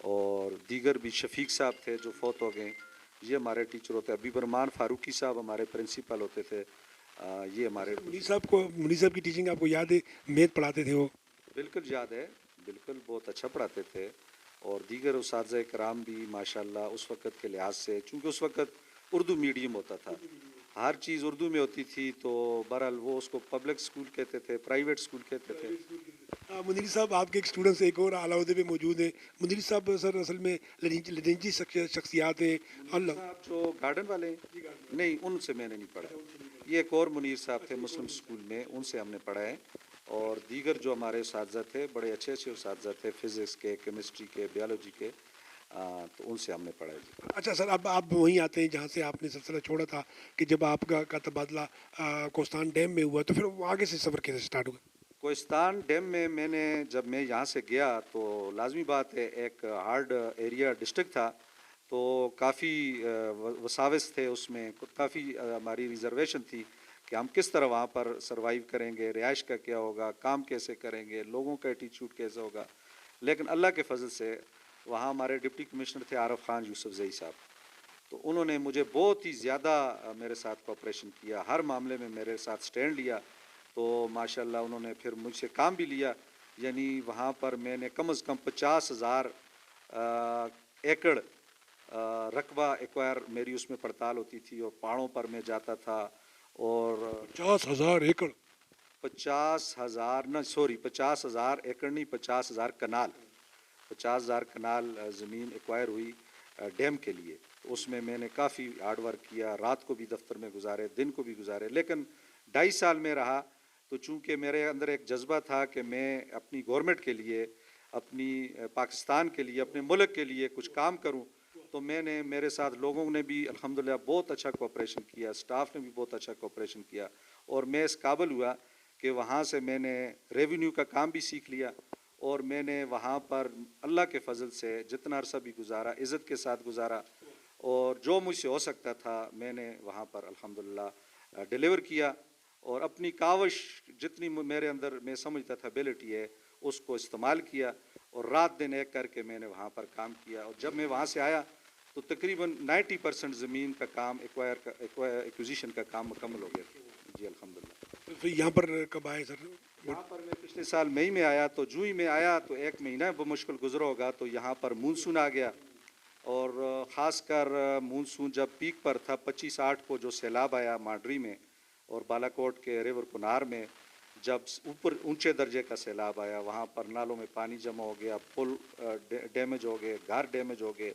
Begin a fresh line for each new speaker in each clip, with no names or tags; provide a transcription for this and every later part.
اور دیگر بھی شفیق صاحب تھے جو فوت ہو گئے، یہ ہمارے ٹیچر ہوتے. ابی برمان فاروقی صاحب ہمارے پرنسپل ہوتے تھے. یہ ہمارے
منیر صاحب کی ٹیچنگ آپ کو یاد ہے؟ میتھ پڑھاتے تھے وہ.
بالکل یاد ہے، بالکل بہت اچھا پڑھاتے تھے. اور دیگر اساتذہ کرام بھی ماشاءاللہ اس وقت کے لحاظ سے، چونکہ اس وقت اردو میڈیم ہوتا تھا، ہر چیز اردو میں ہوتی تھی، تو بہرحال وہ اس کو پبلک اسکول کہتے تھے، پرائیویٹ اسکول کہتے تھے.
منیر صاحب آپ کے ایک اسٹوڈنٹس ایک اور اعلیٰ عہدے پہ موجود ہیں. منیر صاحب سر اصل میں لدنجی شخصیات ہیں.
منیر صاحب جو گارڈن والے ہیں، نہیں ان سے میں نے نہیں پڑھا. یہ ایک اور منیر صاحب تھے مسلم اسکول میں، ان سے ہم نے پڑھا ہے. اور دیگر جو ہمارے اساتذہ تھے بڑے اچھے اچھے اساتذہ تھے، فزکس کے، کیمسٹری کے، بیولوجی کے، تو ان سے ہم نے پڑھا ہے.
اچھا سر، اب آپ وہیں آتے ہیں جہاں سے آپ نے سلسلہ چھوڑا تھا کہ جب آپ کا تبادلہ کوستان ڈیم میں ہوا، تو پھر وہ آگے سے سفر کیسے اسٹارٹ ہوا؟
کوہستان ڈیم میں جب میں یہاں سے گیا تو لازمی بات ہے، ایک ہارڈ ایریا ڈسٹرکٹ تھا، تو کافی وساوس تھے اس میں، کافی ہماری ریزرویشن تھی کہ ہم کس طرح وہاں پر سروائیو کریں گے، رہائش کا کیا ہوگا، کام کیسے کریں گے، لوگوں کا ایٹیچیوڈ کیسے ہوگا. لیکن اللہ کے فضل سے وہاں ہمارے ڈپٹی کمشنر تھے عارف خان یوسف زئی صاحب، تو انہوں نے مجھے بہت ہی زیادہ میرے ساتھ کوآپریشن کیا، ہر معاملے میں میرے ساتھ سٹینڈ لیا. تو ماشاءاللہ انہوں نے پھر مجھ سے کام بھی لیا. یعنی وہاں پر میں نے کم از کم 50,000 ایکڑ رقبہ ایکوائر میری اس میں پڑتال ہوتی تھی، اور پہاڑوں پر میں جاتا تھا. اور
50,000 ایکڑ؟
50,000 ایکڑ نہیں، 50,000 کنال، 50,000 کنال زمین ایکوائر ہوئی ڈیم کے لیے. اس میں نے کافی ہارڈ ورک کیا، رات کو بھی دفتر میں گزارے، دن کو بھی گزارے. لیکن 2.5 سال میں رہا تو چونکہ میرے اندر ایک جذبہ تھا کہ میں اپنی گورنمنٹ کے لیے، اپنی پاکستان کے لیے، اپنے ملک کے لیے کچھ کام کروں، تو میرے ساتھ لوگوں نے بھی الحمدللہ بہت اچھا کوآپریشن کیا، سٹاف نے بھی بہت اچھا کوآپریشن کیا. اور میں اس قابل ہوا کہ وہاں سے میں نے ریونیو کا کام بھی سیکھ لیا. اور میں نے وہاں پر اللہ کے فضل سے جتنا عرصہ بھی گزارا عزت کے ساتھ گزارا، اور جو مجھ سے ہو سکتا تھا میں نے وہاں پر الحمدللہ ڈیلیور کیا. اور اپنی کاوش جتنی میرے اندر میں سمجھتا تھا ایبلٹی ہے اس کو استعمال کیا، اور رات دن ایک کر کے میں نے وہاں پر کام کیا. اور جب میں وہاں سے آیا تو تقریباً 90% زمین کا کام ایکوزیشن کا کام مکمل ہو گیا تھا. جی الحمدللہ.
پھر یہاں پر کب آئے سر؟
یہاں پر میں پچھلے سال مئی میں آیا، تو جو ہی میں آیا تو 1 مہینہ بمشکل گزرا ہوگا، تو یہاں پر مونسون آ گیا. اور خاص کر مونسون جب پیک پر تھا 25/8 کو جو سیلاب آیا مانڈری میں اور بالاکوٹ کے ریور کنار میں، جب اوپر اونچے درجے کا سیلاب آیا، وہاں پر نالوں میں پانی جمع ہو گیا، پل ڈیمیج ہو گئے، گھر ڈیمیج ہو گئے،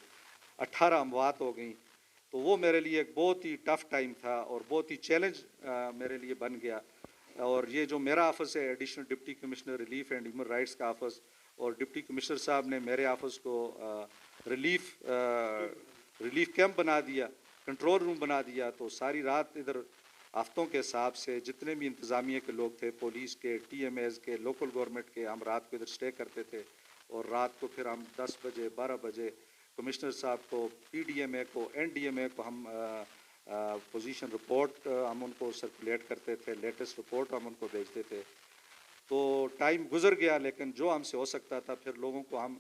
18 اموات ہو گئیں. تو وہ میرے لیے ایک بہت ہی ٹف ٹائم تھا اور بہت ہی چیلنج میرے لیے بن گیا. اور یہ جو میرا آفس ہے additional deputy commissioner relief and human rights کا آفس، اور ڈپٹی کمشنر صاحب نے میرے آفس کو ریلیف کیمپ بنا دیا، کنٹرول روم بنا دیا. تو ساری رات ادھر ہفتوں کے حساب سے جتنے بھی انتظامیہ کے لوگ تھے، پولیس کے، ٹی ایم ایز کے، لوکل گورنمنٹ کے، ہم رات کو ادھر سٹے کرتے تھے. اور رات کو پھر ہم 10 بجے 12 بجے کمشنر صاحب کو، پی ڈی ایم اے کو، این ڈی ایم اے کو ہم پوزیشن رپورٹ ہم ان کو سرکولیٹ کرتے تھے، لیٹسٹ رپورٹ ہم ان کو بھیجتے تھے. تو ٹائم گزر گیا، لیکن جو ہم سے ہو سکتا تھا پھر لوگوں کو ہم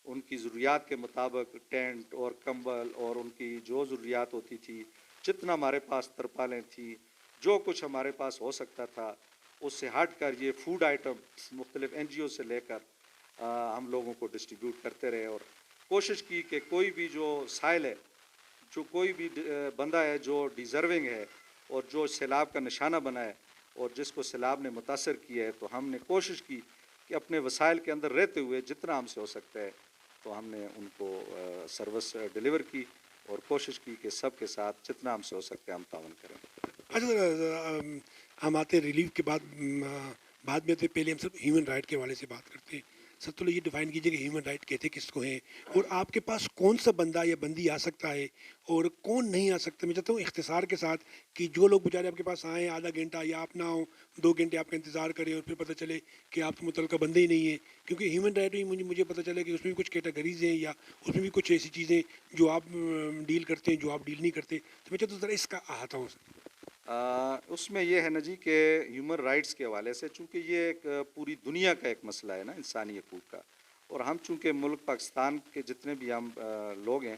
ان کی ضروریات کے مطابق ٹینٹ اور کمبل اور ان کی جو ضروریات ہوتی تھی، جتنا ہمارے پاس ترپالیں تھیں، جو کچھ ہمارے پاس ہو سکتا تھا اس سے ہٹ کر یہ فوڈ آئٹم مختلف این جی او سے لے کر ہم لوگوں کو ڈسٹریبیوٹ کرتے رہے. اور کوشش کی کہ کوئی بھی جو سائل ہے، جو کوئی بھی بندہ ہے جو ڈیزرونگ ہے اور جو سیلاب کا نشانہ بنا ہے اور جس کو سیلاب نے متاثر کیا ہے، تو ہم نے کوشش کی کہ اپنے وسائل کے اندر رہتے ہوئے جتنا ہم سے ہو سکتا ہے تو ہم نے ان کو سروس ڈیلیور کی، اور کوشش کی کہ سب کے ساتھ جتنا ہم سے ہو سکتا ہے ہم تعاون کریں.
اچھا سر، ہم آتے ریلیف کے بعد میں آتے، پہلے ہم سب ہیومن رائٹ کے حوالے سے بات کرتے ہیں. سر تو یہ ڈیفائن کیجیے کہ ہیومن رائٹ کہتے کس کو ہیں، اور آپ کے پاس کون سا بندہ یا بندی آ سکتا ہے اور کون نہیں آ سکتا. میں چاہتا ہوں اختصار کے ساتھ کہ جو لوگ بیچارے آپ کے پاس آئیں آدھا گھنٹہ یا آپ نہ ہوں 2 گھنٹے آپ کا انتظار کریں اور پھر پتہ چلے کہ آپ سے متعلقہ بندے ہی نہیں ہیں. کیونکہ ہیومن رائٹ میں مجھے پتہ چلا کہ اس میں بھی کچھ کیٹیگریز ہیں یا اس میں بھی کچھ ایسی چیزیں جو آپ ڈیل کرتے ہیں جو آپ ڈیل نہیں کرتے. تو میں چاہتا ہوں ذرا اس کا احاطہ ہو سکتا.
اس میں یہ ہے نا جی کہ ہیومن رائٹس کے حوالے سے، چونکہ یہ ایک پوری دنیا کا ایک مسئلہ ہے نا انسانی حقوق کا، اور ہم چونکہ ملک پاکستان کے جتنے بھی ہم لوگ ہیں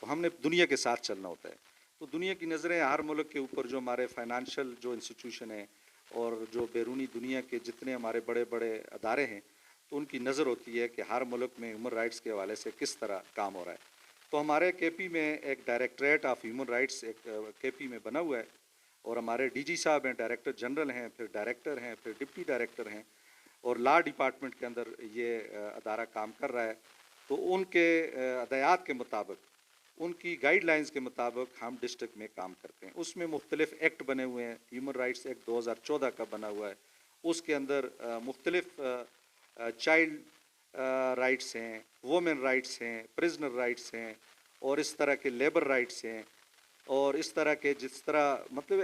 تو ہم نے دنیا کے ساتھ چلنا ہوتا ہے. تو دنیا کی نظریں ہر ملک کے اوپر جو ہمارے فائنانشل جو انسٹیٹیوشن ہیں اور جو بیرونی دنیا کے جتنے ہمارے بڑے بڑے ادارے ہیں تو ان کی نظر ہوتی ہے کہ ہر ملک میں ہیومن رائٹس کے حوالے سے کس طرح کام ہو رہا ہے. تو ہمارے کے پی میں ایک ڈائریکٹریٹ آف ہیومن رائٹس ایک کے پی میں بنا ہوا ہے اور ہمارے ڈی جی صاحب ہیں, ڈائریکٹر جنرل ہیں, پھر ڈائریکٹر ہیں, پھر ڈپٹی ڈائریکٹر ہیں اور لا ڈپارٹمنٹ کے اندر یہ ادارہ کام کر رہا ہے. تو ان کے ہدایات کے مطابق, ان کی گائیڈ لائنز کے مطابق ہم ڈسٹرکٹ میں کام کرتے ہیں. اس میں مختلف ایکٹ بنے ہوئے ہیں. ہیومن رائٹس ایکٹ 2014 کا بنا ہوا ہے. اس کے اندر مختلف چائلڈ رائٹس ہیں, وومن رائٹس ہیں, پرزنر رائٹس ہیں اور اس طرح کے لیبر رائٹس ہیں اور اس طرح کے جس طرح مطلب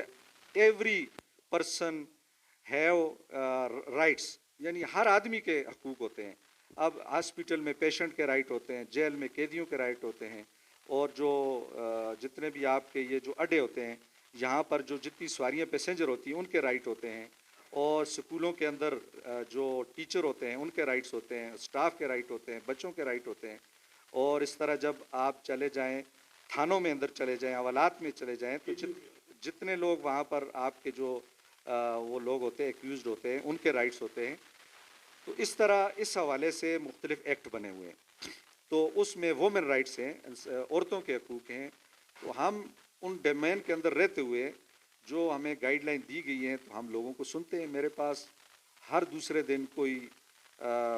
ایوری پرسن ہیو رائٹس, یعنی ہر آدمی کے حقوق ہوتے ہیں. اب ہاسپٹل میں پیشنٹ کے رائٹ ہوتے ہیں, جیل میں قیدیوں کے رائٹ ہوتے ہیں اور جو جتنے بھی آپ کے یہ جو اڈے ہوتے ہیں یہاں پر جو جتنی سواریاں پیسنجر ہوتی ہیں ان کے رائٹ ہوتے ہیں اور سکولوں کے اندر جو ٹیچر ہوتے ہیں ان کے رائٹس ہوتے ہیں, اسٹاف کے رائٹ ہوتے ہیں, بچوں کے رائٹ ہوتے ہیں. اور اس طرح جب آپ چلے جائیں تھانوں میں اندر چلے جائیں, حوالات میں چلے جائیں تو جتنے لوگ وہاں پر آپ کے جو وہ لوگ ہوتے ہیں ایکیوزڈ ہوتے ہیں ان کے رائٹس ہوتے ہیں. تو اس طرح اس حوالے سے مختلف ایکٹ بنے ہوئے ہیں. تو اس میں وومن رائٹس ہیں, عورتوں کے حقوق ہیں. تو ہم ان ڈومین کے اندر رہتے ہوئے جو ہمیں گائیڈ لائن دی گئی ہیں تو ہم لوگوں کو سنتے ہیں. میرے پاس ہر دوسرے دن کوئی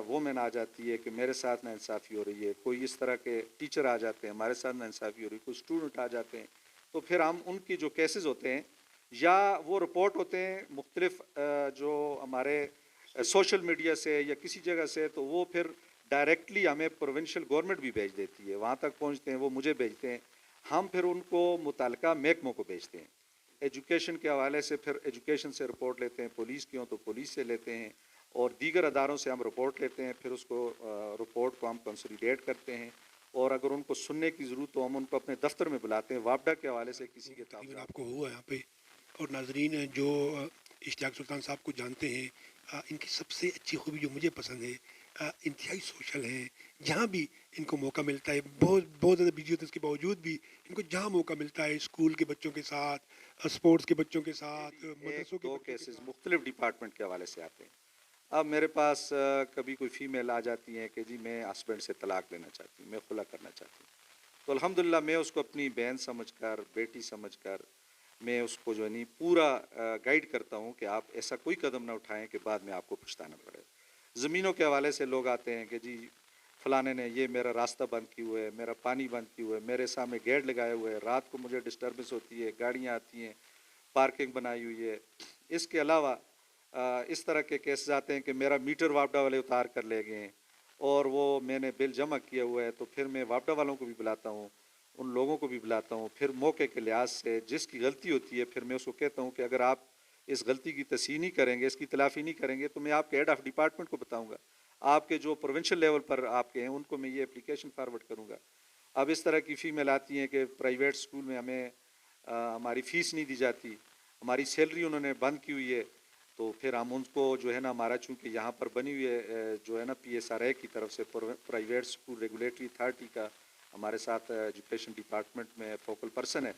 وومن آ جاتی ہے کہ میرے ساتھ ناانصافی ہو رہی ہے, کوئی اس طرح کے ٹیچر آ جاتے ہیں ہمارے ساتھ ناانصافی ہو رہی ہے, کوئی اسٹوڈنٹ آ جاتے ہیں. تو پھر ہم ان کی جو کیسز ہوتے ہیں یا وہ رپورٹ ہوتے ہیں مختلف جو ہمارے سوشل میڈیا سے یا کسی جگہ سے, تو وہ پھر ڈائریکٹلی ہمیں پروونشل گورنمنٹ بھی بھیج دیتی ہے, وہاں تک پہنچتے ہیں, وہ مجھے بھیجتے ہیں, ہم پھر ان کو متعلقہ محکموں کو بھیجتے ہیں. ایجوکیشن کے حوالے سے پھر ایجوکیشن سے رپورٹ لیتے ہیں, پولیس کی ہوں تو پولیس سے لیتے ہیں اور دیگر اداروں سے ہم رپورٹ لیتے ہیں. پھر اس کو رپورٹ کو ہم کنسولیڈیٹ کرتے ہیں اور اگر ان کو سننے کی ضرورت ہو ہم ان کو اپنے دفتر میں بلاتے ہیں. وابڈا کے حوالے سے کسی کے
تقریباً آپ کو ہوا یہاں پہ اور ناظرین جو اشتیاق سلطان صاحب کو جانتے ہیں ان کی سب سے اچھی خوبی جو مجھے پسند ہے انتہائی سوشل ہیں. جہاں بھی ان کو موقع ملتا ہے, بہت بہت زیادہ بزی ہوتے ہیں اس کے باوجود بھی ان کو جہاں موقع ملتا ہے اسکول کے بچوں کے ساتھ, اسپورٹس کے بچوں کے ساتھ, مدرسوں کے
دو
بچوں کے
کیسز
ساتھ.
مختلف ڈپارٹمنٹ کے حوالے سے آتے ہیں. اب میرے پاس کبھی کوئی فیمیل آ جاتی ہیں کہ جی میں ہسبینڈ سے طلاق لینا چاہتی ہوں, میں خلا کرنا چاہتی ہوں. تو الحمدللہ میں اس کو اپنی بہن سمجھ کر, بیٹی سمجھ کر میں اس کو جو ہے نہیں پورا گائیڈ کرتا ہوں کہ آپ ایسا کوئی قدم نہ اٹھائیں کہ بعد میں آپ کو پچھتانا پڑے. زمینوں کے حوالے سے لوگ آتے ہیں کہ جی فلانے نے یہ میرا راستہ بند کیے ہوئے ہے, میرا پانی بند کیے ہوئے ہے, میرے سامنے گیٹ لگائے ہوئے ہے, رات کو مجھے ڈسٹربنس ہوتی ہے, گاڑیاں آتی ہیں, پارکنگ بنائی ہوئی ہے. اس کے علاوہ اس طرح کے کیسز آتے ہیں کہ میرا میٹر وابڈا والے اتار کر لے گئے ہیں اور وہ میں نے بل جمع کیا ہوا ہے. تو پھر میں وابڈا والوں کو بھی بلاتا ہوں, ان لوگوں کو بھی بلاتا ہوں. پھر موقع کے لحاظ سے جس کی غلطی ہوتی ہے پھر میں اس کو کہتا ہوں کہ اگر آپ اس غلطی کی تصحیح نہیں کریں گے, اس کی تلافی نہیں کریں گے تو میں آپ کے ہیڈ آف ڈپارٹمنٹ کو بتاؤں گا, آپ کے جو پروونشل لیول پر آپ کے ہیں ان کو میں یہ اپلیکیشن فارورڈ کروں گا. اب اس طرح کی فیمیل آتی ہیں کہ پرائیویٹ اسکول میں ہمیں ہماری فیس نہیں دی جاتی, ہماری سیلری انہوں نے بند کی ہوئی ہے. تو پھر ہم ان کو جو ہے نا ہمارا چونکہ یہاں پر بنی ہوئی ہے جو ہے نا PSRA کی طرف سے پرائیویٹ اسکول ریگولیٹری اتھارٹی کا ہمارے ساتھ ایجوکیشن ڈپارٹمنٹ میں فوکل پرسن ہے,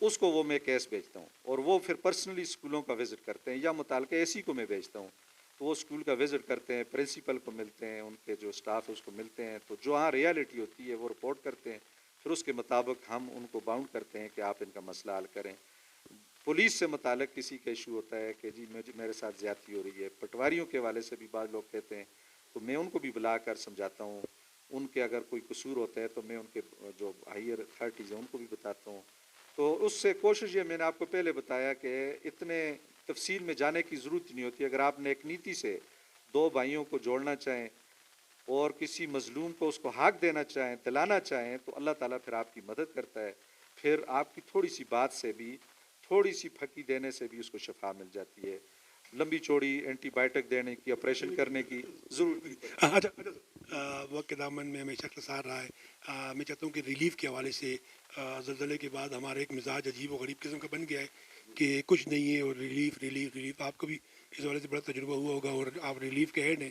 اس کو وہ میں کیس بھیجتا ہوں اور وہ پھر پرسنلی اسکولوں کا وزٹ کرتے ہیں یا متعلقہ AC کو میں بھیجتا ہوں تو وہ اسکول کا وزٹ کرتے ہیں, پرنسپل کو ملتے ہیں, ان کے جو اسٹاف ہے اس کو ملتے ہیں. تو جو ہاں ریالٹی ہوتی ہے وہ رپورٹ کرتے ہیں, پھر اس کے مطابق ہم ان کو باؤنڈ کرتے ہیں کہ آپ ان کا مسئلہ حل کریں. پولیس سے متعلق کسی کا ایشو ہوتا ہے کہ جی میرے ساتھ زیادتی ہو رہی ہے, پٹواریوں کے حوالے سے بھی بعض لوگ کہتے ہیں تو میں ان کو بھی بلا کر سمجھاتا ہوں. ان کے اگر کوئی قصور ہوتا ہے تو میں ان کے جو ہائیر اتھارٹیز ہیں ان کو بھی بتاتا ہوں. تو اس سے کوشش یہ, میں نے آپ کو پہلے بتایا کہ اتنے تفصیل میں جانے کی ضرورت نہیں ہوتی. اگر آپ نیک نیتی سے دو بھائیوں کو جوڑنا چاہیں اور کسی مظلوم کو اس کو حق دینا چاہیں, دلانا چاہیں تو اللہ تعالیٰ پھر آپ کی مدد کرتا ہے. پھر آپ کی تھوڑی سی بات سے بھی, تھوڑی سی پھکی دینے سے بھی اس کو شفا مل جاتی ہے. لمبی چوڑی اینٹی بائیوٹک دینے کی, آپریشن کرنے کی ضرورت نہیں پڑتی.
اچھا, وقت کے دامن میں ہمیشہ اختصار رہا ہے. میں چاہتا ہوں کہ ریلیف کے حوالے سے زلزلے کے بعد ہمارا ایک مزاج عجیب و غریب قسم کا بن گیا ہے کہ کچھ نہیں ہے اور ریلیف ریلیف ریلیف. آپ کو بھی اس حوالے سے بڑا تجربہ ہوا ہوگا اور آپ ریلیف کے ہیڈ ہیں,